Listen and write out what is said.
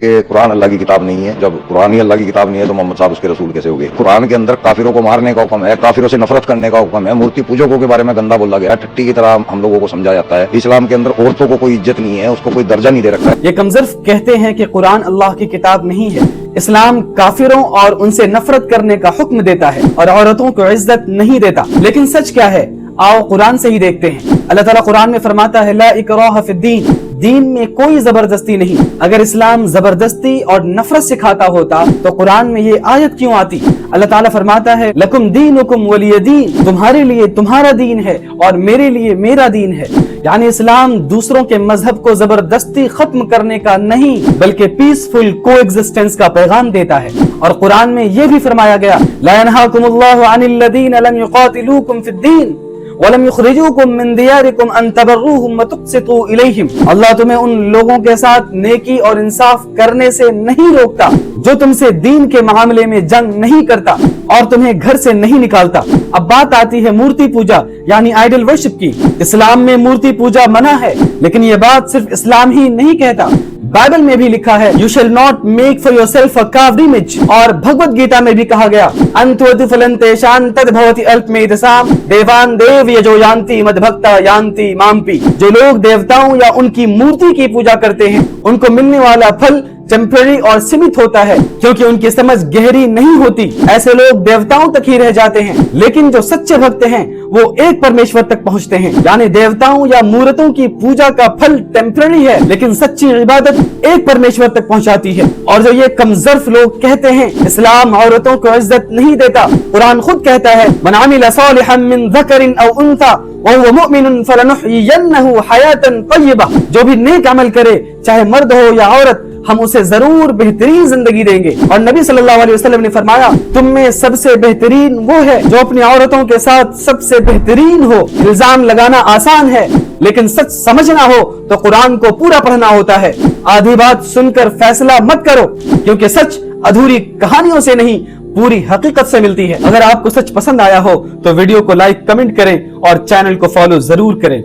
کہ قرآن اللہ کی کتاب نہیں ہے. جب قرآن ہی اللہ کی کتاب نہیں ہے تو محمد صاحب اس کے رسول کیسے ہو گئے؟ قرآن کے اندر کافروں کو مارنے کا حکم ہے، کافروں سے نفرت کرنے کا حکم ہے، مورتی پوجکوں کے بارے میں گندا بولا گیا، ٹٹی کی طرح ہم لوگوں کو سمجھا جاتا ہے. اسلام کے اندر عورتوں کو کوئی عزت نہیں ہے، اس کو کوئی درجہ نہیں دے رکھا ہے. یہ کم ظرف کہتے ہیں کہ قرآن اللہ کی کتاب نہیں ہے. اسلام کافروں اور ان سے نفرت کرنے کا حکم دیتا ہے اور عورتوں کو عزت نہیں دیتا. لیکن سچ کیا ہے؟ آؤ قرآن سے ہی دیکھتے ہیں. اللہ تعالیٰ قرآن میں فرماتا ہے لا اکراہ فی الدین، دین میں کوئی زبردستی نہیں. اگر اسلام زبردستی اور نفرت سکھاتا ہوتا تو قرآن میں یہ آیت کیوں آتی؟ اللہ تعالیٰ فرماتا ہے لکم دینکم ولی دین، تمہارے لیے تمہارا دین ہے اور میرے لیے میرا دین ہے. یعنی اسلام دوسروں کے مذہب کو زبردستی ختم کرنے کا نہیں بلکہ پیسفل کو ایگزسٹنس کا پیغام دیتا ہے. اور قرآن میں یہ بھی فرمایا گیا لا ینہاکم اللہ عن الذین لم یقاتلوکم فی الدین وَلَمْ يُخْرِجُوكُمْ مِنْ دِيَارِكُمْ أَن تَبَرُّوهُمْ وَتُقْسِطُوا إِلَيْهِمْ، اللہ تمہیں ان لوگوں کے ساتھ نیکی اور انصاف کرنے سے نہیں روکتا جو تم سے دین کے معاملے میں جنگ نہیں کرتا اور تمہیں گھر سے نہیں نکالتا. اب بات آتی ہے مورتی پوجا یعنی آئیڈل ورشپ کی. اسلام میں مورتی پوجا منع ہے، لیکن یہ بات صرف اسلام ہی نہیں کہتا، بائبل میں بھی لکھا ہے you shall not make for yourself a carved image، اور بھگوت گیتا میں بھی کہا گیا انتوتی فلنتیشان تد بھوتی الپمیدسام دیوان دیو یجو یانتی مدبھکتا یانتی مامپی. جو لوگ دیوتاؤں یا ان کی مورتی کی پوجا کرتے ہیں ان کو ملنے والا پھل ٹیمپرری اور سیمت ہوتا ہے کیونکہ ان کی سمجھ گہری نہیں ہوتی. ایسے لوگ دیوتاؤں تک ہی رہ جاتے ہیں، لیکن جو سچے بھکت ہیں وہ ایک پرمیشور تک پہنچتے ہیں. یعنی دیوتاؤں یا مورتوں کی پوجا کا پھل ٹیمپرری ہے لیکن سچی عبادت ایک پرمیشور تک پہنچاتی ہے. اور جو یہ کم ظرف لوگ کہتے ہیں اسلام عورتوں کو عزت نہیں دیتا، قرآن خود کہتا ہے من عمل صالحا من ذکر او انثى وهو مؤمن فلنحيينه حیاتا طیبہ، جو بھی نیک عمل کرے چاہے مرد ہو یا عورت ہم اسے ضرور بہترین زندگی دیں گے. اور نبی صلی اللہ علیہ وسلم نے فرمایا تم میں سب سے بہترین وہ ہے جو اپنی عورتوں کے ساتھ سب سے بہترین ہو. الزام لگانا آسان ہے لیکن سچ سمجھنا ہو تو قرآن کو پورا پڑھنا ہوتا ہے. آدھی بات سن کر فیصلہ مت کرو کیونکہ سچ ادھوری کہانیوں سے نہیں پوری حقیقت سے ملتی ہے. اگر آپ کو سچ پسند آیا ہو تو ویڈیو کو لائک کمنٹ کریں اور چینل کو فالو ضرور کریں.